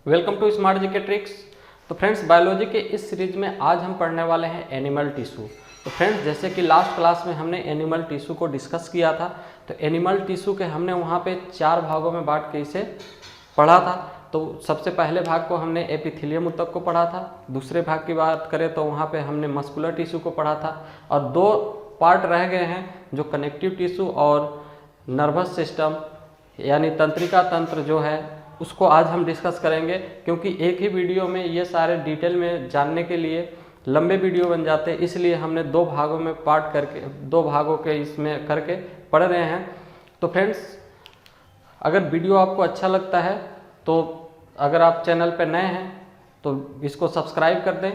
Welcome to smart GK tricks. तो friends, biology के इस सीरीज में आज हम पढ़ने वाले हैं एनिमल टिश्यू। तो फ्रेंड्स, जैसे कि लास्ट क्लास में हमने एनिमल टिश्यू को डिस्कस किया था, तो एनिमल टिश्यू के हमने वहाँ पे 4 भागों में बांट के इसे पढ़ा था। तो सबसे पहले भाग को हमने एपिथेलियम ऊतक को पढ़ा था। दूसरे भाग की बात करें तो वहाँ पे हमने मस्कुलर टिश्यू को पढ़ा था, और 2 पार्ट रह गए हैं जो कनेक्टिव टिश्यू और नर्वस सिस्टम यानी तंत्रिका तंत्र जो है उसको आज हम डिस्कस करेंगे, क्योंकि एक ही वीडियो में ये सारे डिटेल में जानने के लिए लंबे वीडियो बन जाते हैं। इसलिए हमने 2 भागों में पार्ट करके 2 भागों के इसमें करके पढ़ रहे हैं। तो फ्रेंड्स, अगर वीडियो आपको अच्छा लगता है तो अगर आप चैनल पर नए हैं तो इसको सब्सक्राइब कर दें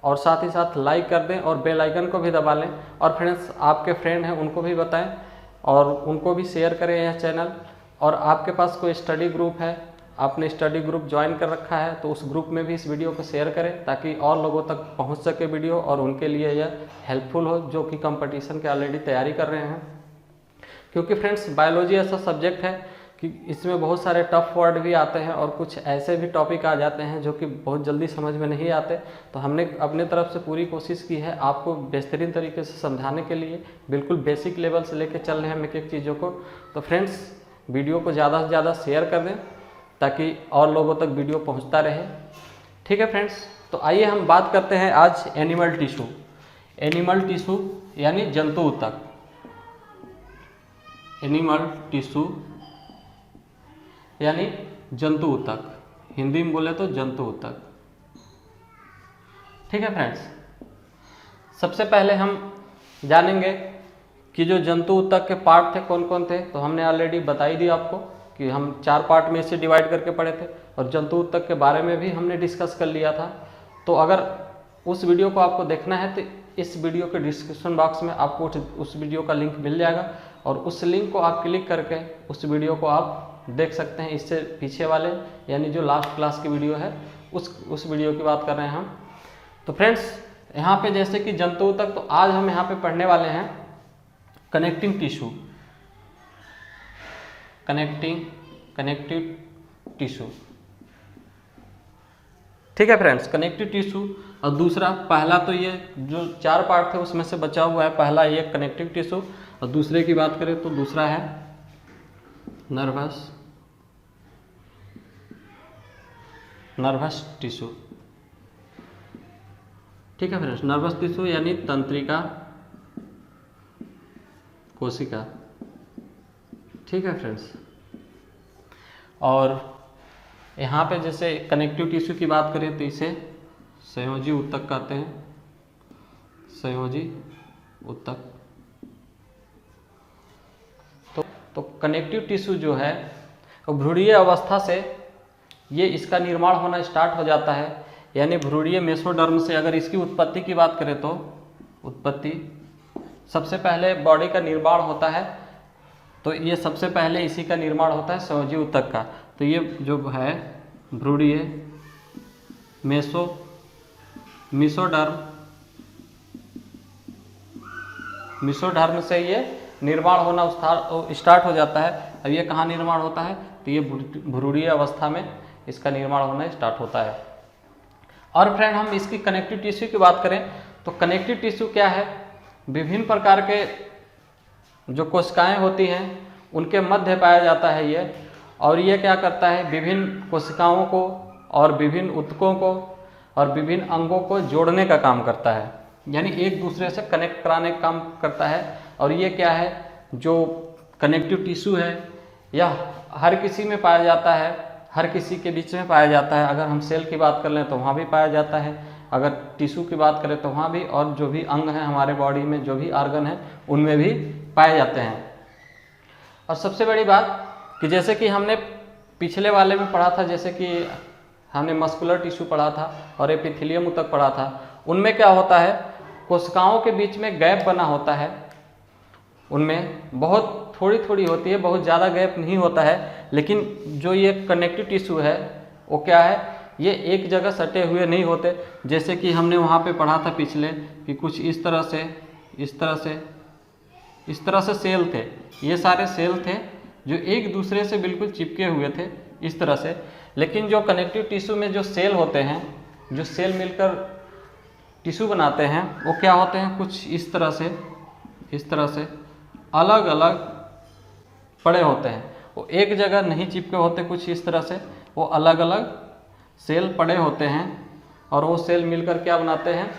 और साथ ही साथ लाइक कर दें और बेल आइकन को भी दबा लें। और फ्रेंड्स, आपके फ्रेंड हैं उनको भी बताएं और उनको भी शेयर करें यह चैनल। और आपके पास कोई स्टडी ग्रुप है, आपने स्टडी ग्रुप ज्वाइन कर रखा है, तो उस ग्रुप में भी इस वीडियो को शेयर करें ताकि और लोगों तक पहुंच सके वीडियो और उनके लिए यह हेल्पफुल हो जो कि कंपटीशन के ऑलरेडी तैयारी कर रहे हैं। क्योंकि फ्रेंड्स, बायोलॉजी ऐसा सब्जेक्ट है कि इसमें बहुत सारे टफ वर्ड भी आते हैं और कुछ ऐसे भी टॉपिक आ जाते हैं जो कि बहुत जल्दी समझ में नहीं आते। तो हमने अपने तरफ से पूरी कोशिश की है आपको बेहतरीन तरीके से समझाने के लिए। बिल्कुल बेसिक लेवल से लेकर चल रहे हैं हम एक चीज़ों को। तो फ्रेंड्स, वीडियो को ज़्यादा से ज़्यादा शेयर कर दें ताकि और लोगों तक वीडियो पहुंचता रहे। ठीक है फ्रेंड्स, तो आइए हम बात करते हैं आज एनिमल टिश्यू। एनिमल टिश्यू यानी जंतु ऊतक। एनिमल टिश्यू यानी जंतु ऊतक, हिंदी में बोले तो जंतु ऊतक। ठीक है फ्रेंड्स, सबसे पहले हम जानेंगे कि जो जंतु ऊतक के पार्ट थे कौन कौन थे। तो हमने ऑलरेडी बता ही दिया आपको कि हम 4 पार्ट में इसे डिवाइड करके पढ़े थे, और जंतु ऊतक के बारे में भी हमने डिस्कस कर लिया था। तो अगर उस वीडियो को आपको देखना है तो इस वीडियो के डिस्क्रिप्शन बॉक्स में आपको उस वीडियो का लिंक मिल जाएगा, और उस लिंक को आप क्लिक करके उस वीडियो को आप देख सकते हैं। इससे पीछे वाले यानी जो लास्ट क्लास की वीडियो है उस वीडियो की बात कर रहे हैं हम। तो फ्रेंड्स, यहाँ पे जैसे कि जंतु ऊतक, तो आज हम यहाँ पे पढ़ने वाले हैं कनेक्टिंग टिश्यू। Connective tissue. ठीक है फ्रेंड्स, कनेक्टिव टिश्यू। और दूसरा, पहला तो ये जो 4 पार्ट थे उसमें से बचा हुआ है, पहला ये कनेक्टिव टिश्यू। और दूसरे की बात करें तो दूसरा है नर्वस टिश्यू। ठीक है फ्रेंड्स, नर्वस टिश्यू यानी तंत्रिका कोशिका। ठीक है फ्रेंड्स, और यहाँ पे जैसे कनेक्टिव टिश्यू की बात करें तो इसे संयोजी ऊतक कहते हैं। संयोजी ऊतक। तो कनेक्टिव टिश्यू जो है भ्रूणीय अवस्था से ये इसका निर्माण होना स्टार्ट हो जाता है, यानी भ्रूणीय मेसोडर्म से अगर इसकी उत्पत्ति की बात करें तो उत्पत्ति सबसे पहले बॉडी का निर्माण होता है। तो ये सबसे पहले इसी का निर्माण होता है संयोजी ऊतक का। तो ये जो है भ्रूणीय मेसोडर्म से ये निर्माण होना स्टार्ट हो जाता है। अब ये कहाँ निर्माण होता है, तो ये भ्रूणीय अवस्था में इसका निर्माण होना स्टार्ट होता है। और फ्रेंड, हम इसकी कनेक्टिव टिश्यू की बात करें तो कनेक्टिव टिश्यू क्या है, विभिन्न प्रकार के जो कोशिकाएं होती हैं उनके मध्य पाया जाता है ये। और ये क्या करता है, विभिन्न कोशिकाओं को और विभिन्न ऊतकों को और विभिन्न अंगों को जोड़ने का काम करता है, यानी एक दूसरे से कनेक्ट कराने का काम करता है। और ये क्या है, जो कनेक्टिव टिश्यू है यह हर किसी में पाया जाता है, हर किसी के बीच में पाया जाता है। अगर हम सेल की बात कर लें तो वहाँ भी पाया जाता है, अगर टिश्यू की बात करें तो वहाँ भी, और जो भी अंग हैं हमारे बॉडी में, जो भी ऑर्गन है उनमें भी पाए जाते हैं। और सबसे बड़ी बात कि जैसे कि हमने पिछले वाले में पढ़ा था, जैसे कि हमने मस्कुलर टिश्यू पढ़ा था और एपिथेलियम ऊतक पढ़ा था, उनमें क्या होता है, कोशिकाओं के बीच में गैप बना होता है। उनमें बहुत थोड़ी होती है, बहुत ज़्यादा गैप नहीं होता है। लेकिन जो ये कनेक्टिव टिश्यू है वो क्या है, ये एक जगह सटे हुए नहीं होते। जैसे कि हमने वहाँ पे पढ़ा था पिछले कि कुछ इस तरह से सेल थे। ये सारे सेल थे जो एक दूसरे से बिल्कुल चिपके हुए थे, इस तरह से। लेकिन जो कनेक्टिव टिश्यू में जो सेल होते हैं, जो सेल मिलकर टिश्यू बनाते हैं, वो क्या होते हैं, कुछ इस तरह से अलग अलग पड़े होते हैं। वो एक जगह नहीं चिपके होते, कुछ इस तरह से वो अलग अलग सेल पड़े होते हैं और वो सेल मिलकर क्या बनाते हैं,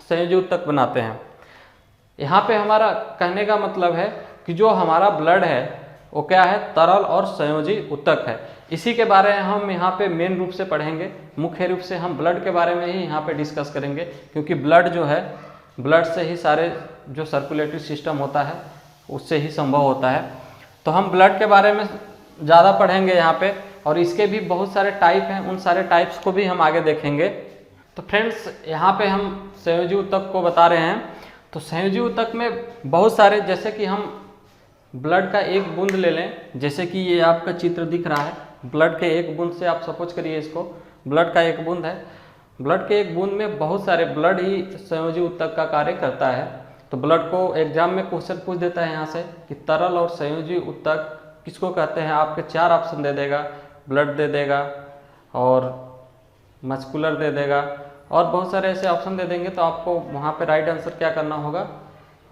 संयोजी ऊतक बनाते हैं। यहाँ पे हमारा कहने का मतलब है कि जो हमारा ब्लड है वो क्या है, तरल और संयोजी ऊतक है। इसी के बारे में हम यहाँ पे मेन रूप से पढ़ेंगे। मुख्य रूप से हम ब्लड के बारे में ही यहाँ पे डिस्कस करेंगे, क्योंकि ब्लड जो है, ब्लड से ही सारे जो सर्कुलेटरी सिस्टम होता है उससे ही संभव होता है। तो हम ब्लड के बारे में ज़्यादा पढ़ेंगे यहाँ पे, और इसके भी बहुत सारे टाइप हैं, उन सारे टाइप्स को भी हम आगे देखेंगे। तो फ्रेंड्स, यहाँ पे हम संयोजी ऊतक को बता रहे हैं। तो संयोजी ऊतक में बहुत सारे, जैसे कि हम ब्लड का एक बूंद ले लें, जैसे कि ये आपका चित्र दिख रहा है, ब्लड के एक बूंद से आप सपोज करिए इसको, ब्लड का एक बूंद है। ब्लड के एक बूंद में बहुत सारे ब्लड ही संयोजी ऊतक का कार्य करता है। तो ब्लड को एग्जाम में क्वेश्चन पूछ देता है यहाँ से कि तरल और संयोजी ऊतक किसको कहते हैं। आपके 4 ऑप्शन दे देगा, ब्लड दे देगा और मस्कुलर दे देगा और बहुत सारे ऐसे ऑप्शन दे देंगे। तो आपको वहाँ पे राइट आंसर क्या करना होगा,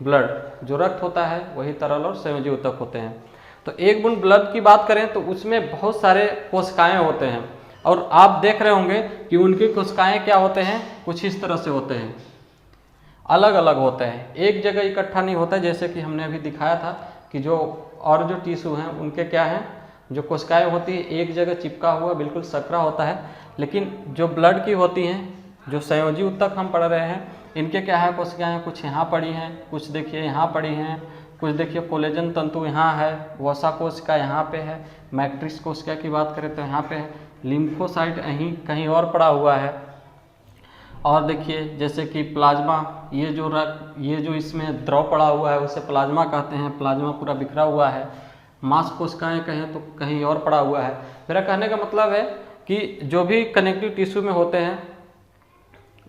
ब्लड, जो रक्त होता है वही तरल और संयोजी ऊतक होते हैं। तो एक बूंद ब्लड की बात करें तो उसमें बहुत सारे कोशिकाएं होते हैं, और आप देख रहे होंगे कि उनकी कोशिकाएं क्या होते हैं, कुछ इस तरह से होते हैं, अलग अलग होते हैं, एक जगह इकट्ठा नहीं होता। जैसे कि हमने अभी दिखाया था कि जो और जो टिश्यू हैं उनके क्या हैं, जो कोशिकाएं होती है एक जगह चिपका हुआ बिल्कुल सकरा होता है। लेकिन जो ब्लड की होती हैं, जो संयोजी ऊतक हम पढ़ रहे हैं, इनके क्या है, कोशिकाएं कुछ यहाँ पड़ी हैं, कुछ देखिए यहाँ पड़ी हैं, कुछ देखिए कोलेजन तंतु यहाँ है, वसा कोशिका यहाँ पे है, मैट्रिक्स कोशिका की बात करें तो यहाँ पे है, लिम्फोसाइट यहीं कहीं और पड़ा हुआ है। और देखिए जैसे कि प्लाज्मा, ये जो इसमें द्रव पड़ा हुआ है उसे प्लाज्मा कहते हैं, प्लाज्मा पूरा बिखरा हुआ है। मांस कोशिकाएं कहें तो कहीं और पड़ा हुआ है। मेरा कहने का मतलब है कि जो भी कनेक्टिव टिश्यू में होते हैं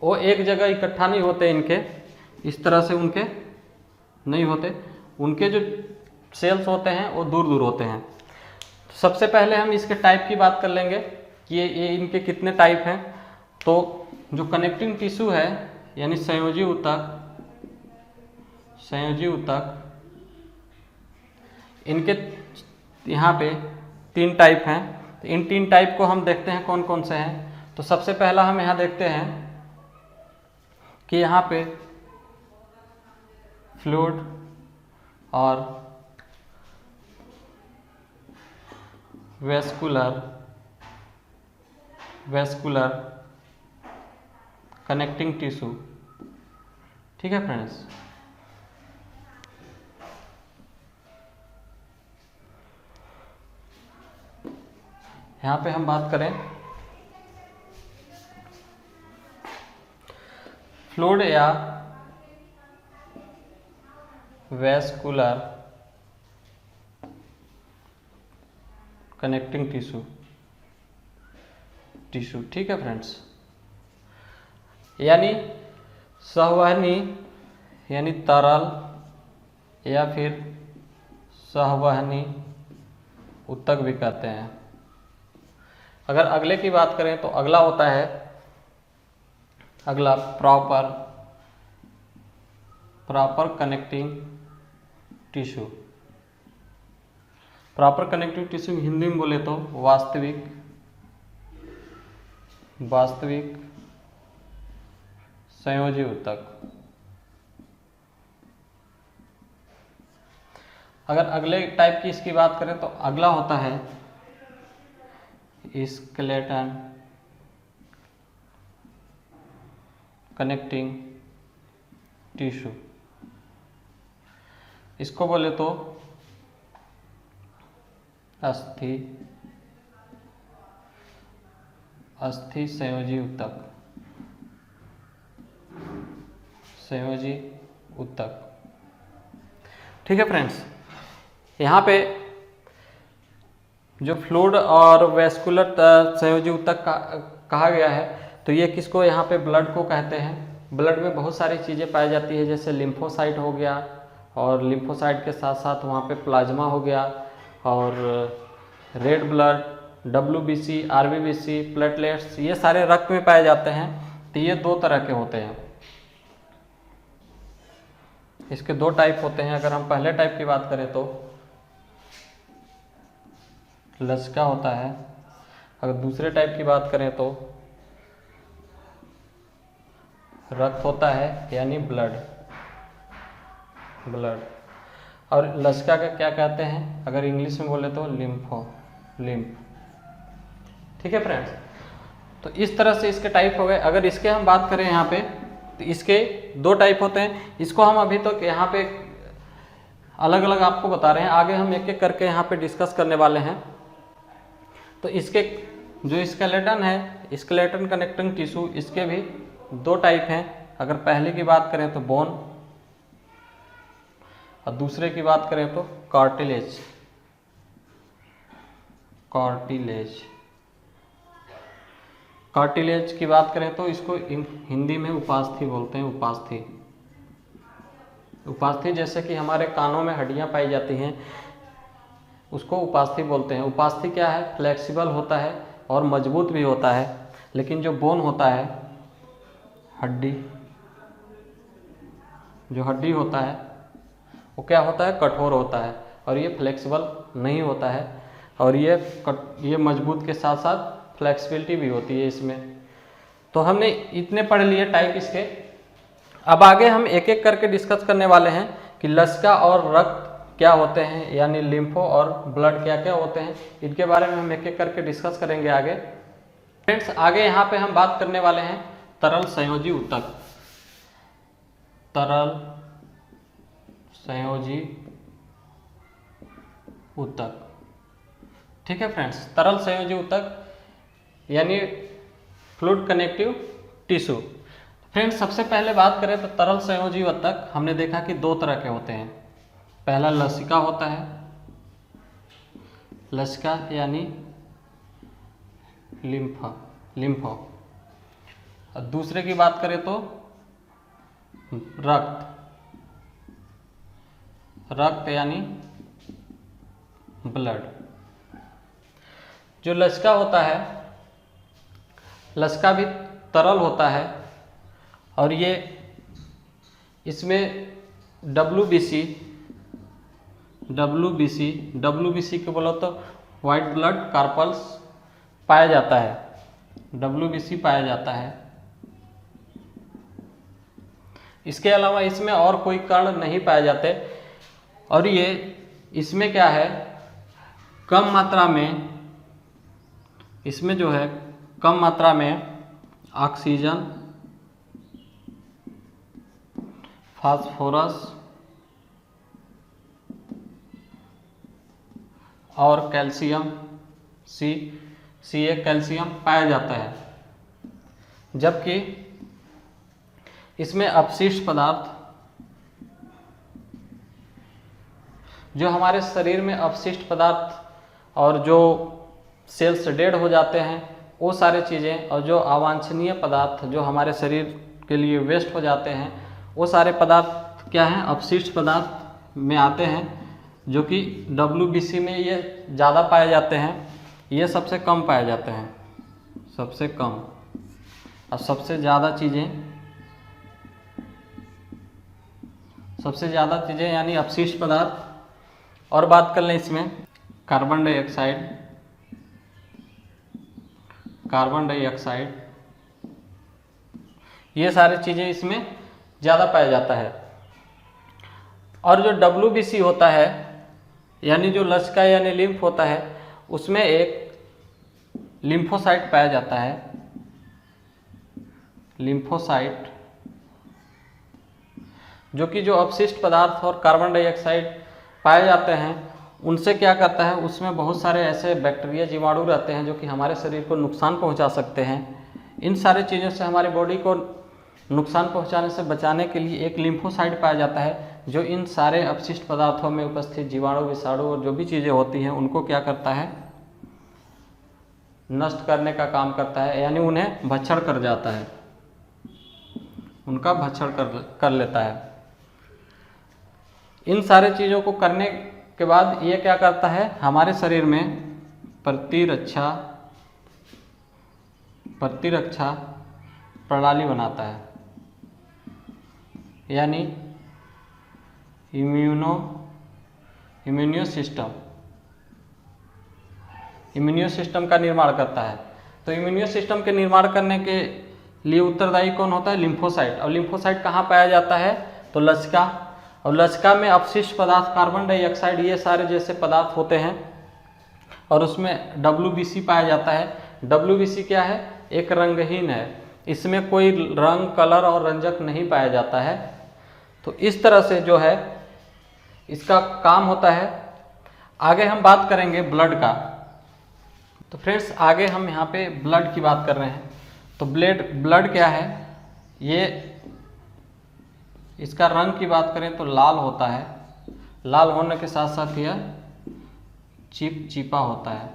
वो एक जगह इकट्ठा नहीं होते, इनके इस तरह से उनके नहीं होते, उनके जो सेल्स होते हैं वो दूर दूर होते हैं। तो सबसे पहले हम इसके टाइप की बात कर लेंगे कि ये इनके कितने टाइप हैं। तो जो कनेक्टिंग टिश्यू है यानी संयोजी ऊतक, इनके यहाँ पे 3 टाइप हैं। तो इन 3 टाइप को हम देखते हैं कौन कौन से हैं। तो सबसे पहला हम यहाँ देखते हैं कि यहाँ पे फ्लूइड और वेस्कुलर कनेक्टिंग टिश्यू, ठीक है फ्रेंड्स। यहाँ पे हम बात करें फ्लूइड या वेस्कुलर कनेक्टिंग टिश्यू, ठीक है फ्रेंड्स। यानी सहवहनी यानी तरल या फिर सहवहनी ऊतक भी कहते हैं। अगर अगले की बात करें तो अगला होता है, अगला proper connecting tissue. Proper connective tissue Hindi में बोले तो वास्तविक संयोजी ऊतक। अगर अगले टाइप की इसकी बात करें तो अगला होता है स्केलेटन कनेक्टिंग टिश्यू। इसको बोले तो अस्थि संयोजी ऊतक, ठीक है फ्रेंड्स। यहाँ पे जो फ्लूइड और वेस्कुलर संयोजी ऊतक कहा गया है, तो ये किसको, यहाँ पे ब्लड को कहते हैं। ब्लड में बहुत सारी चीज़ें पाई जाती है, जैसे लिम्फोसाइट हो गया, और लिम्फोसाइट के साथ साथ वहाँ पे प्लाज्मा हो गया, और red blood WBC, RBBC, platelets, ये सारे रक्त में पाए जाते हैं। तो ये दो तरह के होते हैं, इसके दो टाइप होते हैं। अगर हम पहले टाइप की बात करें तो लसिका होता है, अगर दूसरे टाइप की बात करें तो रक्त होता है यानी ब्लड। और लसिका का क्या कहते हैं, अगर इंग्लिश में बोले तो लिम्फ। ठीक है फ्रेंड्स, तो इस तरह से इसके टाइप हो गए। अगर इसके हम बात करें यहाँ पे तो इसके दो टाइप होते हैं। इसको हम अभी तक यहाँ पे अलग अलग आपको बता रहे हैं, आगे हम एक एक करके यहाँ पे डिस्कस करने वाले हैं। तो इसके जो स्केलेटन है, स्केलेटन कनेक्टिंग टिश्यू, इसके भी दो टाइप हैं। अगर पहले की बात करें तो बोन और दूसरे की बात करें तो कार्टिलेज। कार्टिलेज की बात करें तो इसको हिंदी में उपास्थि बोलते हैं। उपास्थि जैसे कि हमारे कानों में हड्डियां पाई जाती हैं, उसको उपास्थि बोलते हैं। उपास्थि क्या है, फ्लेक्सिबल होता है और मजबूत भी होता है। लेकिन जो बोन होता है, जो हड्डी होता है वो क्या होता है, कठोर होता है और ये फ्लेक्सिबल नहीं होता है। और ये मजबूत के साथ साथ फ्लेक्सिबिलिटी भी होती है इसमें। तो हमने इतने पढ़ लिए टाइप इसके। अब आगे हम एक एक करके डिस्कस करने वाले हैं कि लसिका और रक्त क्या होते हैं, यानी लिम्फो और ब्लड क्या क्या होते हैं। इनके बारे में हम एक एक करके डिस्कस करेंगे आगे। फ्रेंड्स, आगे यहाँ पे हम बात करने वाले हैं तरल संयोजी ऊतक। ठीक है फ्रेंड्स, तरल संयोजी ऊतक यानी फ्लूइड कनेक्टिव टिश्यू। फ्रेंड्स, सबसे पहले बात करें तो तरल संयोजी ऊतक हमने देखा कि दो तरह के होते हैं। पहला लसिका होता है, लसिका यानी लिम्फो। और दूसरे की बात करें तो रक्त यानी ब्लड। जो लसिका होता है, लसिका भी तरल होता है और ये इसमें WBC के बोलो तो वाइट ब्लड कार्पल्स पाया जाता है, WBC पाया जाता है। इसके अलावा इसमें और कोई कण नहीं पाए जाते। और ये इसमें क्या है, कम मात्रा में, इसमें जो है कम मात्रा में ऑक्सीजन, फास्फोरस और कैल्शियम, Ca कैल्शियम पाया जाता है। जबकि इसमें अपशिष्ट पदार्थ, जो हमारे शरीर में अपशिष्ट पदार्थ और जो सेल्स डेड हो जाते हैं वो सारे चीज़ें, और जो अवांछनीय पदार्थ जो हमारे शरीर के लिए वेस्ट हो जाते हैं, वो सारे पदार्थ क्या हैं, अपशिष्ट पदार्थ में आते हैं, जो कि WBC में ये ज़्यादा पाए जाते हैं, ये सबसे कम पाए जाते हैं, सबसे कम। और सबसे ज़्यादा चीज़ें यानी अपशिष्ट पदार्थ। और बात कर लें इसमें कार्बन डाइऑक्साइड, ये सारी चीज़ें इसमें ज़्यादा पाया जाता है। और जो WBC होता है यानी जो लसिका यानी लिम्फ होता है, उसमें एक लिम्फोसाइट पाया जाता है। लिम्फोसाइट जो कि जो अपशिष्ट पदार्थ और कार्बन डाइऑक्साइड पाए जाते हैं, उनसे क्या करता है, उसमें बहुत सारे ऐसे बैक्टीरिया, जीवाणु रहते हैं जो कि हमारे शरीर को नुकसान पहुंचा सकते हैं। इन सारे चीज़ों से हमारी बॉडी को नुकसान पहुंचाने से बचाने के लिए एक लिम्फोसाइट पाया जाता है, जो इन सारे अपशिष्ट पदार्थों में उपस्थित जीवाणु, विषाणु और जो भी चीज़ें होती हैं उनको क्या करता है, नष्ट करने का काम करता है, यानी उन्हें भक्षण कर जाता है, उनका भक्षण कर लेता है। इन सारे चीज़ों को करने के बाद ये क्या करता है, हमारे शरीर में प्रतिरक्षा प्रणाली बनाता है, यानी इम्यूनो सिस्टम का निर्माण करता है। तो इम्यूनो सिस्टम के निर्माण करने के लिए उत्तरदायी कौन होता है? लिम्फोसाइट। और लिम्फोसाइट कहाँ पाया जाता है? तो लसिका, और लसिका में अपशिष्ट पदार्थ कार्बन डाइऑक्साइड ये सारे जैसे पदार्थ होते हैं, और उसमें WBC पाया जाता है। WBC क्या है? एक रंगहीन है, इसमें कोई रंग, कलर और रंजक नहीं पाया जाता है। तो इस तरह से जो है इसका काम होता है। आगे हम बात करेंगे ब्लड का। तो फ्रेंड्स आगे हम यहाँ पे ब्लड की बात कर रहे हैं। तो ब्लड क्या है? ये इसका रंग की बात करें तो लाल होता है। लाल होने के साथ साथ यह चिपचिपा होता है।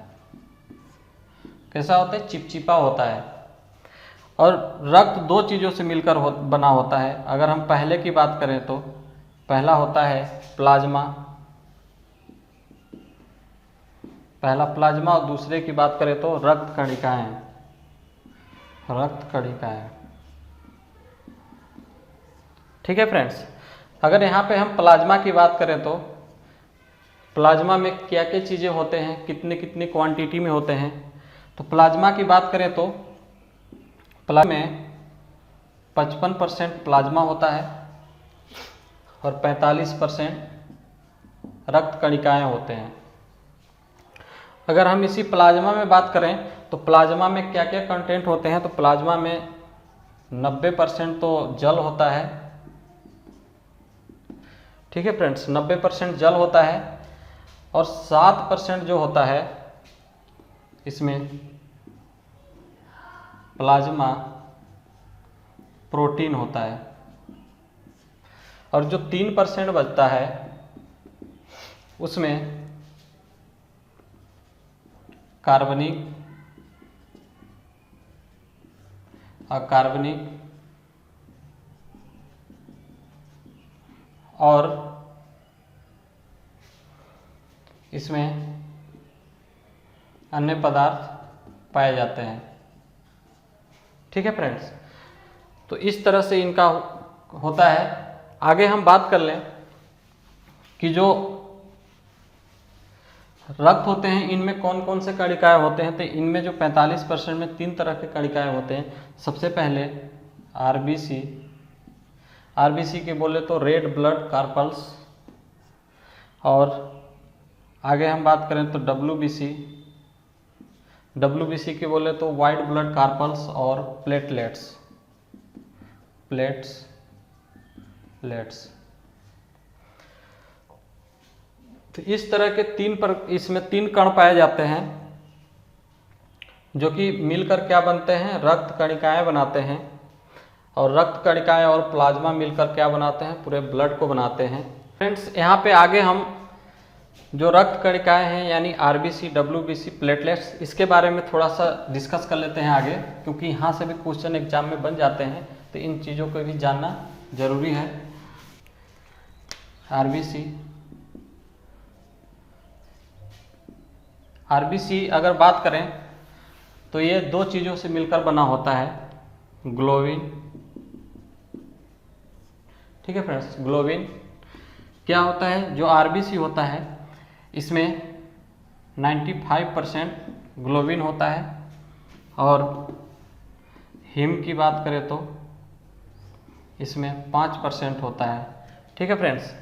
कैसा होता है? चिपचिपा होता है। और रक्त दो चीज़ों से मिलकर बना होता है। अगर हम पहले की बात करें तो पहला होता है प्लाज्मा, और दूसरे की बात करें तो रक्त कणिकाएं। ठीक है फ्रेंड्स, अगर यहाँ पे हम प्लाज्मा की बात करें तो प्लाज्मा में क्या क्या चीज़ें होते हैं, कितनी कितनी क्वांटिटी में होते हैं। तो प्लाज्मा की बात करें तो प्लाज्मा में 55% प्लाज्मा होता है और 45% रक्त कणिकाएं होते हैं। अगर हम इसी प्लाज्मा में बात करें तो प्लाज्मा में क्या क्या कंटेंट होते हैं, तो प्लाज्मा में 90% तो जल होता है। ठीक है फ्रेंड्स, 90% जल होता है, और 7% जो होता है इसमें प्लाज्मा प्रोटीन होता है, और जो 3% बचता है उसमें कार्बनिक, अकार्बनिक और इसमें अन्य पदार्थ पाए जाते हैं। ठीक है फ्रेंड्स, तो इस तरह से इनका होता है। आगे हम बात कर लें कि जो रक्त होते हैं इनमें कौन कौन से कणिकाएं होते हैं। तो इनमें जो 45% में 3 तरह के कणिकाएं होते हैं। सबसे पहले आरबीसी के बोले तो रेड ब्लड कार्पल्स, और आगे हम बात करें तो डब्ल्यूबीसी के बोले तो वाइट ब्लड कार्पल्स और प्लेटलेट्स। तो इस तरह के इसमें 3 कण पाए जाते हैं, जो कि मिलकर क्या बनते हैं? रक्त कणिकाएं बनाते हैं। और रक्त कणिकाएं और प्लाज्मा मिलकर क्या बनाते हैं? पूरे ब्लड को बनाते हैं। फ्रेंड्स यहाँ पे आगे हम जो रक्त कणिकाएं हैं यानी आरबीसी, डब्ल्यूबीसी, प्लेटलेट्स, इसके बारे में थोड़ा सा डिस्कस कर लेते हैं आगे, क्योंकि यहाँ से भी क्वेश्चन एग्जाम में बन जाते हैं, तो इन चीज़ों को भी जानना जरूरी है। आरबीसी अगर बात करें तो ये 2 चीज़ों से मिलकर बना होता है, ग्लोबिन। ठीक है फ्रेंड्स, ग्लोबिन क्या होता है? जो आरबीसी होता है इसमें 95% ग्लोबिन होता है, और हीम की बात करें तो इसमें 5% होता है। ठीक है फ्रेंड्स,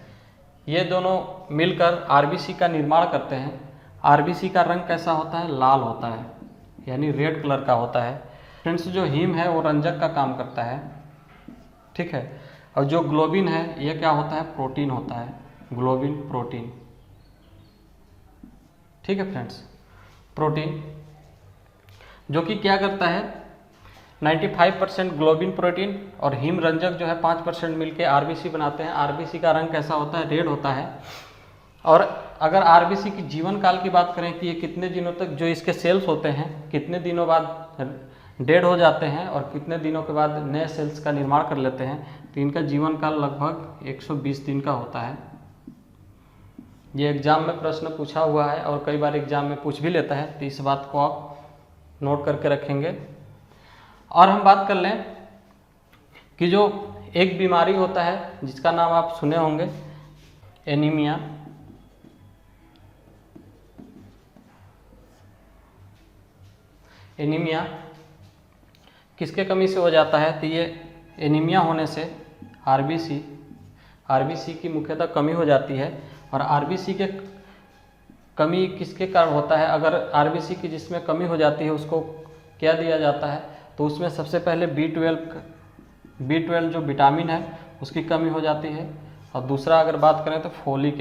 ये दोनों मिलकर आरबीसी का निर्माण करते हैं। आरबीसी का रंग कैसा होता है? लाल होता है, यानी रेड कलर का होता है। फ्रेंड्स जो हीम है वो रंजक का काम करता है। ठीक है, और जो ग्लोबिन है ये क्या होता है? प्रोटीन होता है, ग्लोबिन प्रोटीन। ठीक है फ्रेंड्स, प्रोटीन जो कि क्या करता है? 95% ग्लोबिन प्रोटीन और हीम रंजक जो है 5% मिलके आरबीसी बनाते हैं। आरबीसी का रंग कैसा होता है? रेड होता है। और अगर आरबीसी की जीवन काल की बात करें कि ये कितने दिनों तक जो इसके सेल्स होते हैं कितने दिनों बाद डेड हो जाते हैं और कितने दिनों के बाद नए सेल्स का निर्माण कर लेते हैं, तो इनका जीवन काल लगभग 120 दिन का होता है। ये एग्ज़ाम में प्रश्न पूछा हुआ है और कई बार एग्ज़ाम में पूछ भी लेता है, तो इस बात को आप नोट करके रखेंगे। और हम बात कर लें कि जो एक बीमारी होता है जिसका नाम आप सुने होंगे, एनीमिया। एनीमिया किसके कमी से हो जाता है? तो ये एनीमिया होने से आरबीसी की मुख्यतः कमी हो जाती है। और आरबीसी के कमी किसके कारण होता है? अगर आरबीसी की जिसमें कमी हो जाती है उसको क्या दिया जाता है? तो उसमें सबसे पहले B12 जो विटामिन है उसकी कमी हो जाती है। और दूसरा अगर बात करें तो फोलिक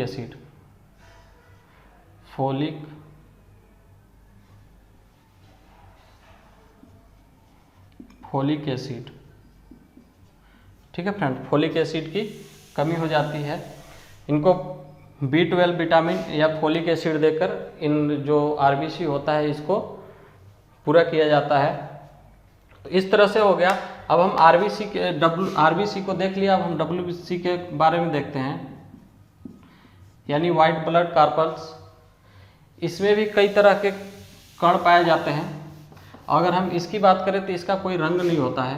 एसिड, ठीक है फ्रेंड, फोलिक एसिड की कमी हो जाती है। इनको B12 विटामिन या फोलिक एसिड देकर इन जो आरबीसी होता है इसको पूरा किया जाता है। तो इस तरह से हो गया। अब हम आरबीसी को देख लिया, अब हम डब्ल्यूबीसी के बारे में देखते हैं, यानी वाइट ब्लड कार्पल्स। इसमें भी कई तरह के कण पाए जाते हैं। अगर हम इसकी बात करें तो इसका कोई रंग नहीं होता है,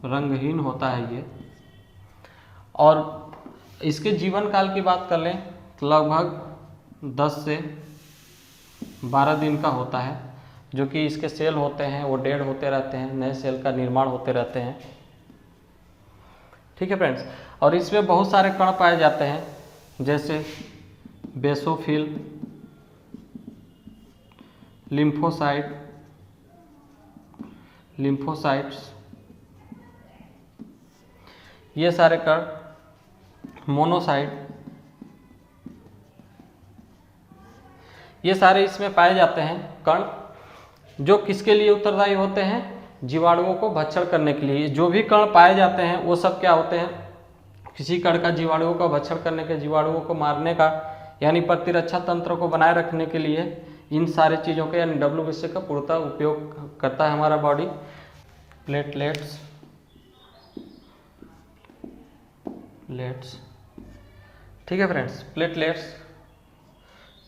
रंगहीन होता है ये। और इसके जीवन काल की बात कर लें तो लगभग 10 से 12 दिन का होता है, जो कि इसके सेल होते हैं वो डेड होते रहते हैं, नए सेल का निर्माण होते रहते हैं, ठीक है फ्रेंड्स। और इसमें बहुत सारे कण पाए जाते हैं, जैसे बेसोफिल, लिम्फोसाइट्स, ये सारे कण, मोनोसाइट, ये सारे इसमें पाए जाते हैं कण, जो किसके लिए उत्तरदायी होते हैं? जीवाणुओं को भक्षण करने के लिए। जो भी कण पाए जाते हैं वो सब क्या होते हैं? किसी कण का जीवाणुओं का भक्षण करने के, जीवाणुओं को मारने का, यानी प्रतिरक्षा तंत्र को बनाए रखने के लिए इन सारी चीज़ों के, यानी डब्ल्यूबीसी का पूर्णतः उपयोग करता है हमारा बॉडी। प्लेटलेट्स, ठीक है फ्रेंड्स, प्लेटलेट्स।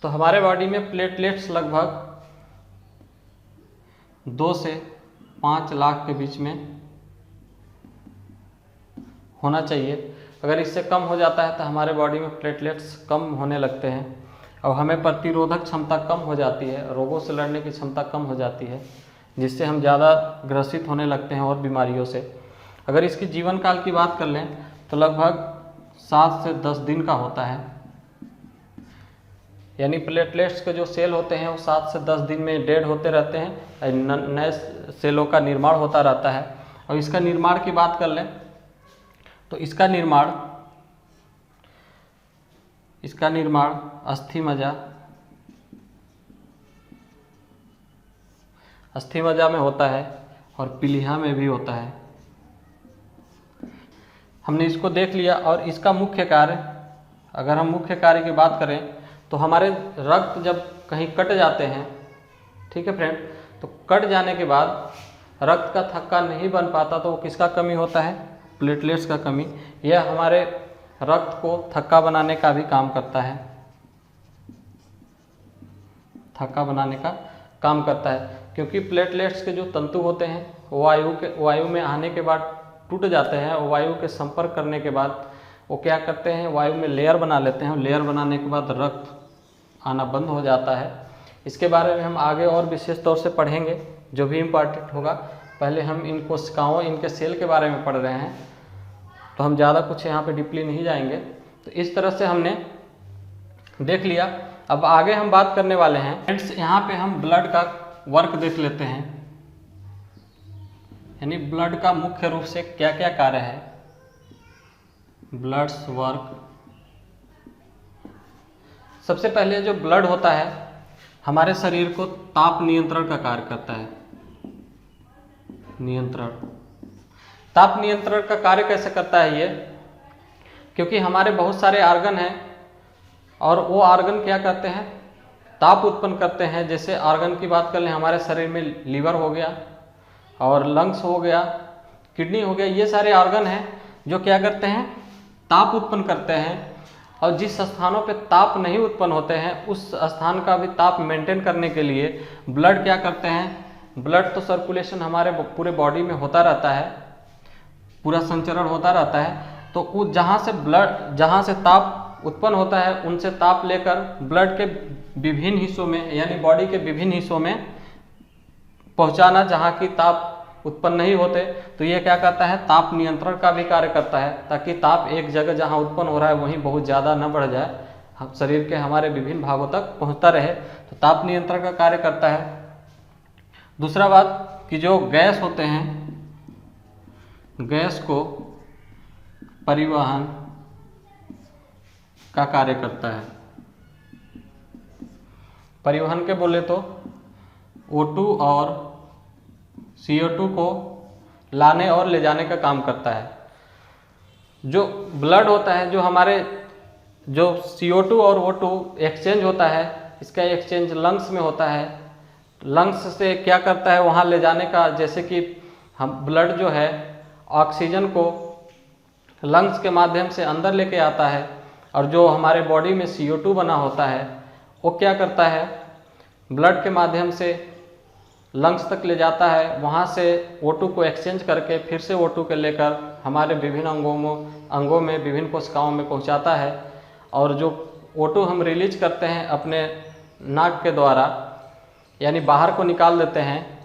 तो हमारे बॉडी में प्लेटलेट्स लगभग 2 से 5 लाख के बीच में होना चाहिए। अगर इससे कम हो जाता है तो हमारे बॉडी में प्लेटलेट्स कम होने लगते हैं और हमें प्रतिरोधक क्षमता कम हो जाती है, रोगों से लड़ने की क्षमता कम हो जाती है, जिससे हम ज़्यादा ग्रसित होने लगते हैं और बीमारियों से। अगर इसकी जीवन काल की बात कर लें तो लगभग 7 से 10 दिन का होता है, यानी प्लेटलेट्स के जो सेल होते हैं वो 7 से 10 दिन में डेड होते रहते हैं, नए सेलों का निर्माण होता रहता है। और इसका निर्माण की बात कर लें तो इसका निर्माण अस्थि मज्जा में होता है और पीलिया में भी होता है। हमने इसको देख लिया। और इसका मुख्य कार्य, अगर हम मुख्य कार्य की बात करें तो हमारे रक्त जब कहीं कट जाते हैं, ठीक है फ्रेंड, तो कट जाने के बाद रक्त का थक्का नहीं बन पाता, तो किसका कमी होता है? प्लेटलेट्स का कमी। यह हमारे रक्त को थक्का बनाने का भी काम करता है, क्योंकि प्लेटलेट्स के जो तंतु होते हैं वायु में आने के बाद टूट जाते हैं और वायु के संपर्क करने के बाद वो क्या करते हैं? वायु में लेयर बना लेते हैं। लेयर बनाने के बाद रक्त आना बंद हो जाता है। इसके बारे में हम आगे और विशेष तौर से पढ़ेंगे, जो भी इम्पॉर्टेंट होगा। पहले हम इन कोशिकाओं, इनके सेल के बारे में पढ़ रहे हैं, तो हम ज़्यादा कुछ यहाँ पे डीपली नहीं जाएंगे। तो इस तरह से हमने देख लिया। अब आगे हम बात करने वाले हैं फ्रेंड्स, यहाँ पे हम ब्लड का वर्क देख लेते हैं, यानी ब्लड का मुख्य रूप से क्या क्या कार्य है। ब्लड्स वर्क, सबसे पहले जो ब्लड होता है हमारे शरीर को ताप नियंत्रण का कार्य करता है। ताप नियंत्रण का कार्य कैसे करता है ये? क्योंकि हमारे बहुत सारे ऑर्गन हैं और वो ऑर्गन क्या करते हैं? ताप उत्पन्न करते हैं। जैसे ऑर्गन की बात कर लें, हमारे शरीर में लीवर हो गया और लंग्स हो गया, किडनी हो गया, ये सारे ऑर्गन हैं जो क्या करते हैं? ताप उत्पन्न करते हैं। और जिस स्थानों पे ताप नहीं उत्पन्न होते हैं उस स्थान का भी ताप मेंटेन करने के लिए ब्लड क्या करते हैं, ब्लड तो सर्कुलेशन हमारे पूरे बॉडी में होता रहता है, पूरा संचरण होता रहता है, तो जहाँ से ताप उत्पन्न होता है उनसे ताप लेकर ब्लड के विभिन्न हिस्सों में यानी बॉडी के विभिन्न हिस्सों में पहुँचाना जहाँ की ताप उत्पन्न नहीं होते। तो ये क्या करता है, ताप नियंत्रण का भी कार्य करता है, ताकि ताप एक जगह जहाँ उत्पन्न हो रहा है वहीं बहुत ज़्यादा न बढ़ जाए, हम शरीर के हमारे विभिन्न भागों तक पहुँचता रहे, तो ताप नियंत्रण का कार्य करता है। दूसरा बात कि जो गैस होते हैं, गैस को परिवहन का कार्य करता है। परिवहन के बोले तो O2 और CO2 को लाने और ले जाने का काम करता है। जो ब्लड होता है, जो हमारे जो CO2 और O2 एक्सचेंज होता है, इसका एक्सचेंज लंग्स में होता है। लंग्स से क्या करता है, वहाँ ले जाने का, जैसे कि हम ब्लड जो है ऑक्सीजन को लंग्स के माध्यम से अंदर लेके आता है, और जो हमारे बॉडी में CO2 बना होता है वो क्या करता है, ब्लड के माध्यम से लंग्स तक ले जाता है, वहाँ से O2 को एक्सचेंज करके फिर से O2 को लेकर हमारे विभिन्न अंगों में विभिन्न कोशिकाओं में पहुँचाता है। और जो O2 हम रिलीज करते हैं अपने नाक के द्वारा, यानी बाहर को निकाल देते हैं,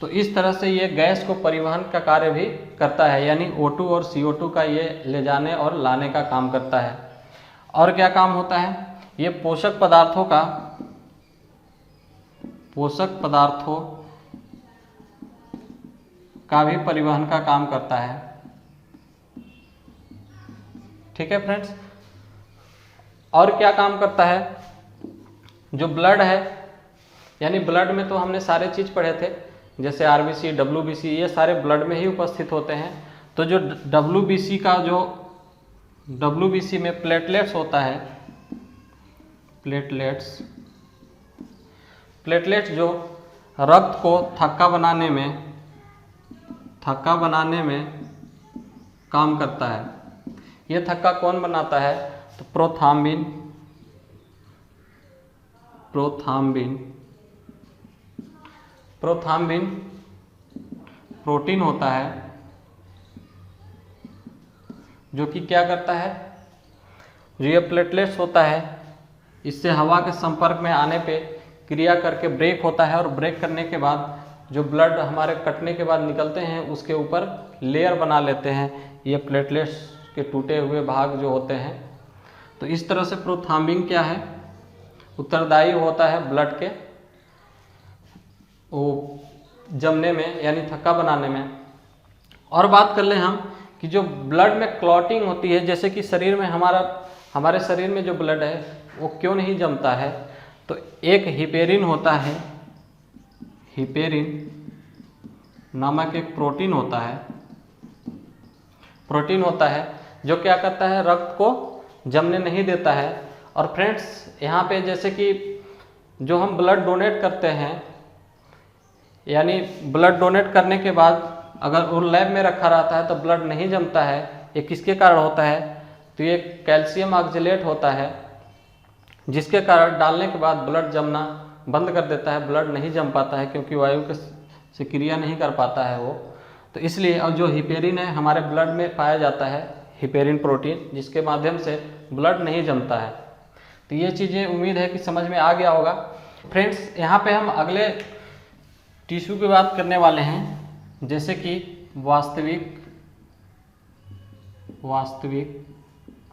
तो इस तरह से ये गैस को परिवहन का कार्य भी करता है, यानी O2 और CO2 का ये ले जाने और लाने का काम करता है। और क्या काम होता है, ये पोषक पदार्थों का भी परिवहन का काम करता है। ठीक है फ्रेंड्स। और क्या काम करता है, जो ब्लड है, यानी ब्लड में तो हमने सारे चीज़ पढ़े थे, जैसे RBC, WBC, ये सारे ब्लड में ही उपस्थित होते हैं। तो जो WBC में प्लेटलेट्स होता है, प्लेटलेट्स जो रक्त को थक्का बनाने में काम करता है। ये थक्का कौन बनाता है, तो प्रोथ्राम्बिन प्रोटीन होता है, जो कि क्या करता है, जो ये प्लेटलेट्स होता है, इससे हवा के संपर्क में आने पे क्रिया करके ब्रेक होता है, और ब्रेक करने के बाद जो ब्लड हमारे कटने के बाद निकलते हैं उसके ऊपर लेयर बना लेते हैं ये प्लेटलेट्स के टूटे हुए भाग जो होते हैं। तो इस तरह से प्रोथ्राम्बिन क्या है, उत्तरदायी होता है ब्लड के वो जमने में, यानी थक्का बनाने में। और बात कर लें हम कि जो ब्लड में क्लॉटिंग होती है, जैसे कि शरीर में हमारे शरीर में जो ब्लड है वो क्यों नहीं जमता है, तो एक हिपेरिन होता है, हिपेरिन नामक एक प्रोटीन होता है जो क्या करता है, रक्त को जमने नहीं देता है। और फ्रेंड्स यहाँ पे जैसे कि जो हम ब्लड डोनेट करते हैं, यानी ब्लड डोनेट करने के बाद अगर वो लैब में रखा रहता है तो ब्लड नहीं जमता है, ये किसके कारण होता है, तो ये कैल्शियम ऑक्जेलेट होता है, जिसके कारण डालने के बाद ब्लड जमना बंद कर देता है, ब्लड नहीं जम पाता है, क्योंकि वायु के से क्रिया नहीं कर पाता है वो। तो इसलिए, और जो हिपेरिन है हमारे ब्लड में पाया जाता है, हिपेरिन प्रोटीन, जिसके माध्यम से ब्लड नहीं जमता है। तो ये चीज़ें उम्मीद है कि समझ में आ गया होगा। फ्रेंड्स यहाँ पे हम अगले टिश्यू की बात करने वाले हैं, जैसे कि वास्तविक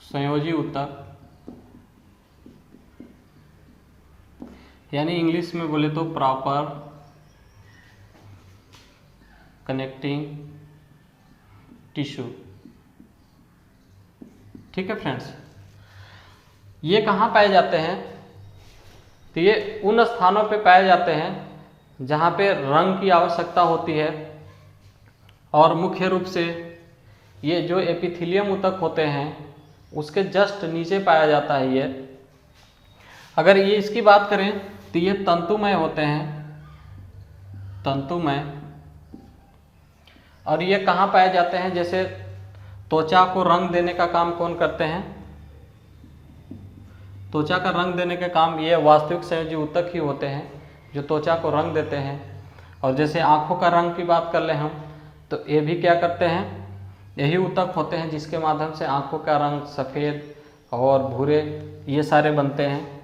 संयोजी ऊतक, यानी इंग्लिश में बोले तो प्रॉपर कनेक्टिंग टिश्यू। ठीक है फ्रेंड्स, ये कहाँ पाए जाते हैं, तो ये उन स्थानों पे पाए जाते हैं जहाँ पे रंग की आवश्यकता होती है, और मुख्य रूप से ये जो एपिथेलियम ऊतक होते हैं उसके जस्ट नीचे पाया जाता है ये। अगर ये इसकी बात करें तो ये तंतुमय होते हैं, तंतुमय, और ये कहाँ पाए जाते हैं, जैसे त्वचा को रंग देने का काम कौन करते हैं, त्वचा का रंग देने के काम ये वास्तविक संयोजी ऊतक ही होते हैं जो त्वचा को रंग देते हैं। और जैसे आँखों का रंग की बात कर लें हम, तो ये भी क्या करते हैं, यही ऊतक होते हैं जिसके माध्यम से आँखों का रंग सफ़ेद और भूरे ये सारे बनते हैं।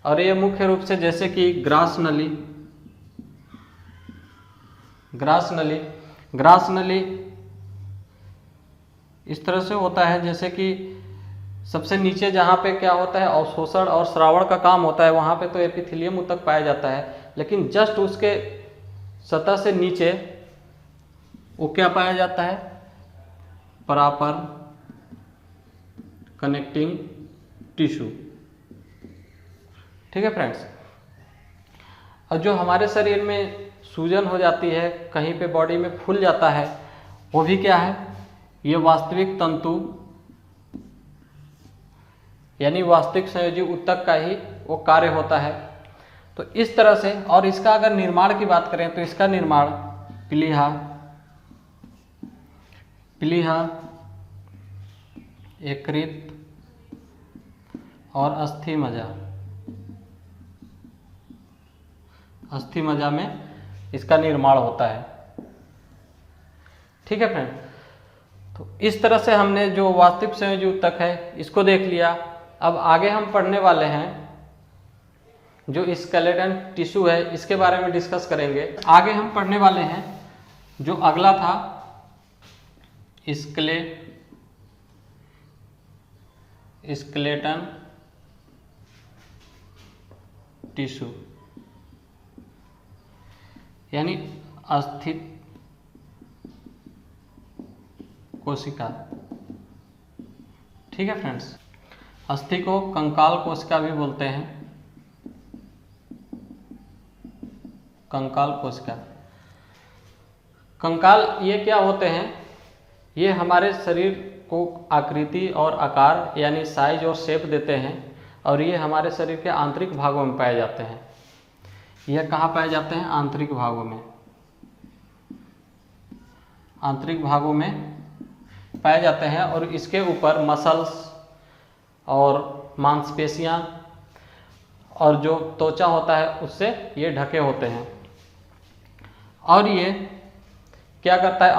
और ये मुख्य रूप से जैसे कि ग्रास नली इस तरह से होता है, जैसे कि सबसे नीचे जहाँ पे क्या होता है अवशोषण और श्रावण का काम होता है, वहाँ पे तो एपिथेलियम ऊतक पाया जाता है, लेकिन जस्ट उसके सतह से नीचे वो क्या पाया जाता है, प्रॉपर कनेक्टिंग टिश्यू। ठीक है फ्रेंड्स। और जो हमारे शरीर में सूजन हो जाती है, कहीं पे बॉडी में फूल जाता है, वो भी क्या है, ये वास्तविक तंतु यानी वास्तविक संयोजी ऊतक का ही वो कार्य होता है। तो इस तरह से, और इसका अगर निर्माण की बात करें तो इसका निर्माण प्लीहा, यकृत और अस्थि मज्जा में इसका निर्माण होता है। ठीक है फ्रेंड। तो इस तरह से हमने जो वास्तविक संयोजी ऊतक है इसको देख लिया। अब आगे हम पढ़ने वाले हैं जो स्केलेटन टिश्यू है, इसके बारे में डिस्कस करेंगे। आगे हम पढ़ने वाले हैं जो अगला था स्केलेटन टिश्यू यानी अस्थि कोशिका। ठीक है फ्रेंड्स। अस्थि को कंकाल कोशिका भी बोलते हैं, कंकाल कोशिका। कंकाल ये क्या होते हैं, ये हमारे शरीर को आकृति और आकार यानी साइज और शेप देते हैं, और ये हमारे शरीर के आंतरिक भागों में पाए जाते हैं। यह कहाँ पाए जाते हैं, आंतरिक भागों में, आंतरिक भागों में पाए जाते हैं। और इसके ऊपर मसल्स और मांसपेशियां और जो त्वचा होता है उससे ये ढके होते हैं। और ये क्या करता है,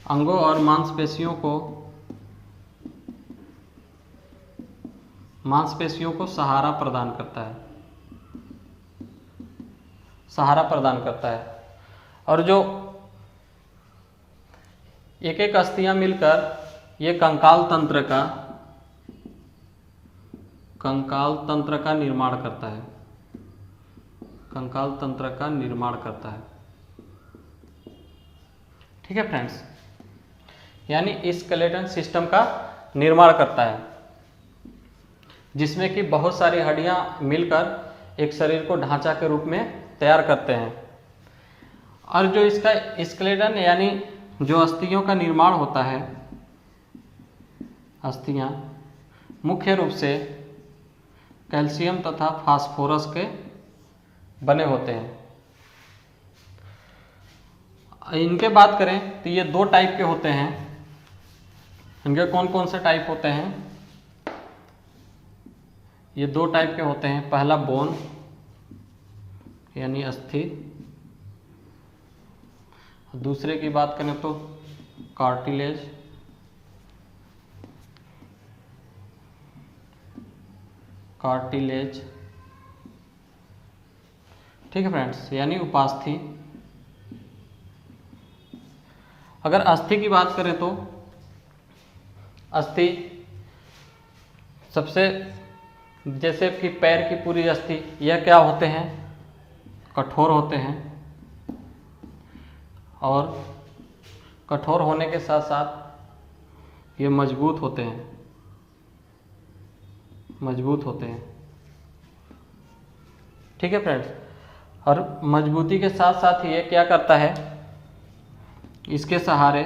अंगों और मांसपेशियों को सहारा प्रदान करता है। और जो एक एक अस्थियां मिलकर ये कंकाल तंत्र का निर्माण करता है। ठीक है फ्रेंड्स। यानी स्केलेटन सिस्टम का निर्माण करता है, जिसमें कि बहुत सारी हड्डियां मिलकर एक शरीर को ढांचा के रूप में तैयार करते हैं। और जो इसका स्केलेटन यानी जो अस्थियों का निर्माण होता है, अस्थियां मुख्य रूप से कैल्शियम तथा फास्फोरस के बने होते हैं। इनके बात करें तो ये दो टाइप के होते हैं। इनके कौन कौन से टाइप होते हैं, ये दो टाइप के होते हैं। पहला बोन यानी अस्थि, दूसरे की बात करें तो कार्टिलेज। ठीक है फ्रेंड्स, यानी उपास्थि। अगर अस्थि की बात करें तो अस्थि सबसे, जैसे कि पैर की पूरी अस्थि, यह क्या होते हैं, कठोर होते हैं। और कठोर होने के साथ साथ ये मजबूत होते हैं। ठीक है फ्रेंड्स। और मजबूती के साथ साथ ये क्या करता है, इसके सहारे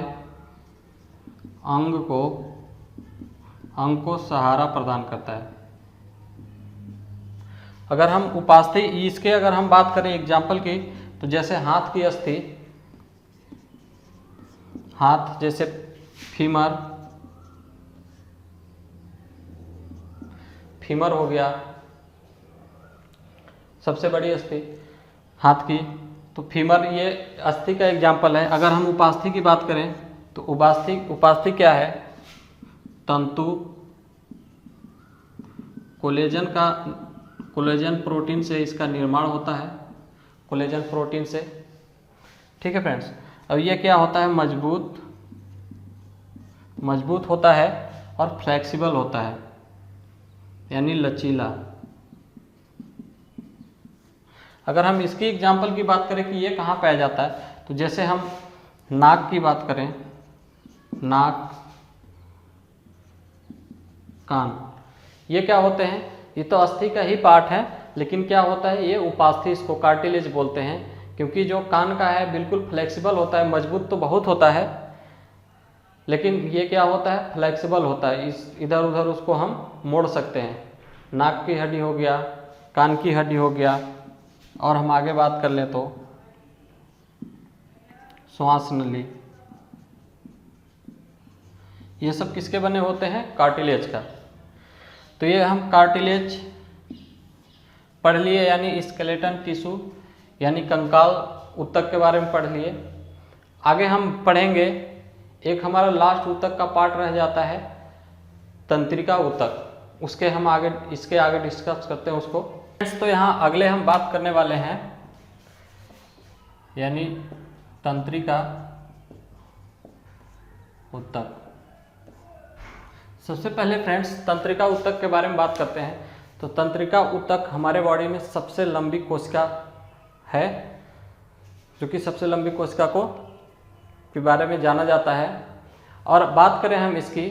अंग को सहारा प्रदान करता है। अगर हम उपास्थि, इसके अगर हम बात करें एग्जाम्पल की, तो जैसे हाथ की अस्थि, हाथ जैसे फीमर, फीमर हो गया, सबसे बड़ी अस्थि हाथ की, तो फीमर ये अस्थि का एग्जाम्पल है। अगर हम उपास्थि की बात करें तो उपास्थि क्या है? तंतु, कोलेजन प्रोटीन से इसका निर्माण होता है, कोलेजन प्रोटीन से। ठीक है फ्रेंड्स। अब ये क्या होता है? मजबूत होता है और फ्लेक्सिबल होता है, यानी लचीला। अगर हम इसकी एग्जाम्पल की बात करें कि ये कहाँ पाया जाता है, तो जैसे हम नाक की बात करें, नाक, कान, ये क्या होते हैं? ये तो अस्थि का ही पार्ट है, लेकिन क्या होता है, ये उपास्थि, इसको कार्टिलेज बोलते हैं, क्योंकि जो कान का है बिल्कुल फ्लेक्सिबल होता है, मजबूत तो बहुत होता है, लेकिन ये क्या होता है? फ्लेक्सिबल होता है, इस इधर उधर उसको हम मोड़ सकते हैं। नाक की हड्डी हो गया, कान की हड्डी हो गया, और हम आगे बात कर लें तो श्वास नली, ये सब किसके बने होते हैं? कार्टिलेज का। तो ये हम कार्टिलेज पढ़ लिए, यानी स्केलेटन टिश्यू, यानी कंकाल ऊतक के बारे में पढ़ लिए। आगे हम पढ़ेंगे, एक हमारा लास्ट ऊतक का पार्ट रह जाता है तंत्रिका ऊतक, उसके हम इसके आगे डिस्कस करते हैं उसको। तो यहाँ अगले हम बात करने वाले हैं यानी तंत्रिका ऊतक। सबसे पहले फ्रेंड्स तंत्रिका ऊतक के बारे में बात करते हैं। तो तंत्रिका ऊतक हमारे बॉडी में सबसे लंबी कोशिका है, जो कि सबसे लंबी कोशिका के बारे में जाना जाता है। और बात करें हम इसकी,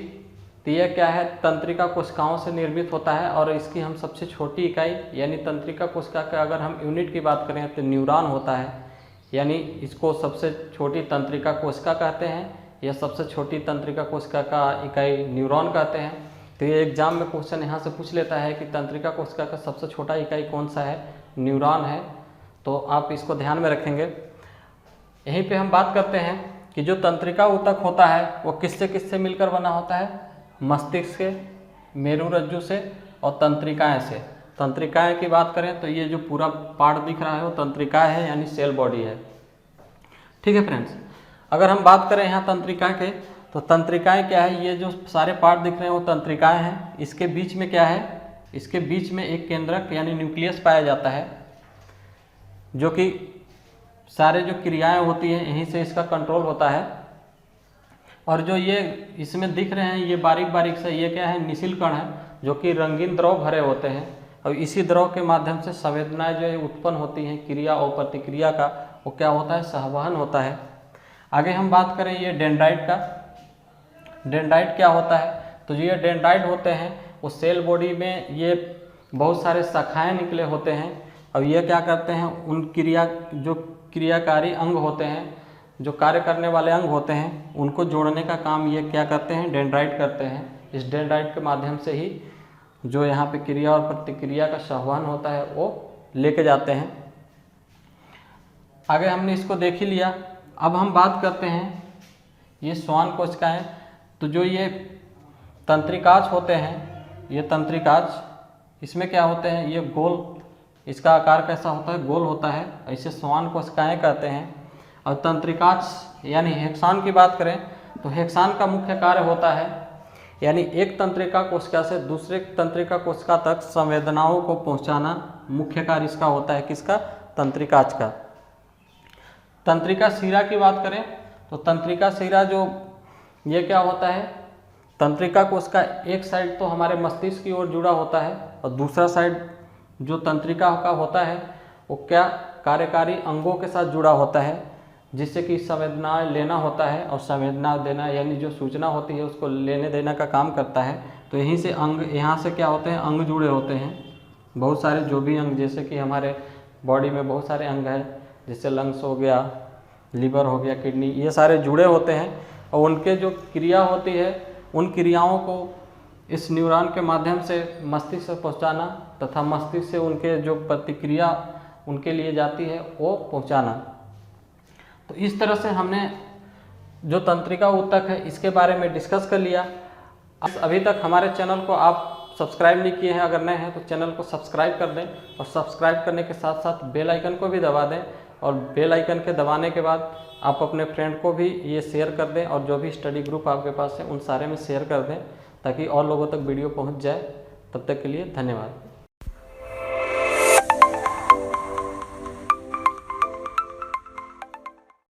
तो यह क्या है? तंत्रिका कोशिकाओं से निर्मित होता है, और इसकी हम सबसे छोटी इकाई यानी तंत्रिका कोशिका का अगर हम यूनिट की बात करें तो न्यूरॉन होता है, यानी इसको सबसे छोटी तंत्रिका कोशिका कहते हैं, या सबसे छोटी तंत्रिका कोशिका का इकाई न्यूरॉन कहते हैं। तो ये एग्जाम में क्वेश्चन यहाँ से पूछ लेता है कि तंत्रिका कोशिका का सबसे छोटा इकाई कौन सा है? न्यूरॉन है, तो आप इसको ध्यान में रखेंगे। यहीं पे हम बात करते हैं कि जो तंत्रिका ऊतक होता है वो किससे किससे मिलकर बना होता है? मस्तिष्क से, मेरुरज्जु से और तंत्रिकाएं से। तंत्रिकाएं की बात करें तो ये जो पूरा पार्ट दिख रहा है वो तंत्रिकाएं है, यानी सेल बॉडी है। ठीक है फ्रेंड्स। अगर हम बात करें यहाँ तंत्रिका के, तो तंत्रिकाएं क्या है? ये जो सारे पार्ट दिख रहे हैं वो तंत्रिकाएं हैं। इसके बीच में क्या है? इसके बीच में एक केंद्रक यानी न्यूक्लियस पाया जाता है, जो कि सारे जो क्रियाएं होती हैं यहीं से इसका कंट्रोल होता है। और जो ये इसमें दिख रहे हैं ये बारीक बारीक से, ये क्या है? निशिल कण है, जो कि रंगीन द्रव भरे होते हैं, और इसी द्रव के माध्यम से संवेदनाएं जो उत्पन्न होती हैं क्रिया और प्रतिक्रिया का, वो क्या होता है? संवहन होता है। आगे हम बात करें ये डेंड्राइट का। डेंड्राइट क्या होता है? तो ये डेंड्राइट होते हैं वो सेल बॉडी में ये बहुत सारे शाखाएं निकले होते हैं, और ये क्या करते हैं? उन जो क्रियाकारी अंग होते हैं, जो कार्य करने वाले अंग होते हैं, उनको जोड़ने का काम ये क्या करते हैं? डेंड्राइट करते हैं। इस डेंड्राइट के माध्यम से ही जो यहाँ पे क्रिया और प्रतिक्रिया का संवहन होता है वो लेके जाते हैं। आगे हमने इसको देख ही लिया। अब हम बात करते हैं ये श्वान कोशिकाएं। तो जो ये तंत्रिकाज होते हैं, ये तंत्रिकाज, इसमें क्या होते हैं? ये गोल, इसका आकार कैसा होता है? गोल होता है, इसे श्वान कोशिकाएं कहते हैं। और तंत्रिकाज यानी हेक्सान की बात करें तो हेक्सान का मुख्य कार्य होता है, यानी एक तंत्रिका कोशिका से दूसरे तंत्रिका कोशिका तक संवेदनाओं को पहुंचाना मुख्य कार्य इसका होता है। किसका? तंत्रिकाज का। तंत्रिका शिरा की बात करें तो तंत्रिका शिरा जो ये क्या होता है? तंत्रिका कोशिका एक साइड तो हमारे मस्तिष्क की ओर जुड़ा होता है, और दूसरा साइड जो तंत्रिका का होता है वो क्या? कार्यकारी अंगों के साथ जुड़ा होता है, जिससे कि संवेदनाएं लेना होता है और संवेदना देना, यानी जो सूचना होती है उसको लेने देने का काम करता है। तो यहीं से अंग, यहाँ से क्या होते हैं? अंग जुड़े होते हैं, बहुत सारे जो भी अंग, जैसे कि हमारे बॉडी में बहुत सारे अंग हैं, जैसे लंग्स हो गया, लीवर हो गया, किडनी, ये सारे जुड़े होते हैं, और उनके जो क्रिया होती है उन क्रियाओं को इस न्यूरॉन के माध्यम से मस्तिष्क से पहुँचाना, तथा मस्तिष्क से उनके जो प्रतिक्रिया उनके लिए जाती है वो पहुँचाना। तो इस तरह से हमने जो तंत्रिका ऊतक है इसके बारे में डिस्कस कर लिया। अभी तक हमारे चैनल को आप सब्सक्राइब नहीं किए हैं, अगर नए हैं तो चैनल को सब्सक्राइब कर दें और सब्सक्राइब करने के साथ साथ बेल आइकन को भी दबा दें। और बेल आइकन के दबाने के बाद आप अपने फ्रेंड को भी ये शेयर कर दें और जो भी स्टडी ग्रुप आपके पास है उन सारे में शेयर कर दें ताकि और लोगों तक वीडियो पहुंच जाए। तब तक के लिए धन्यवाद।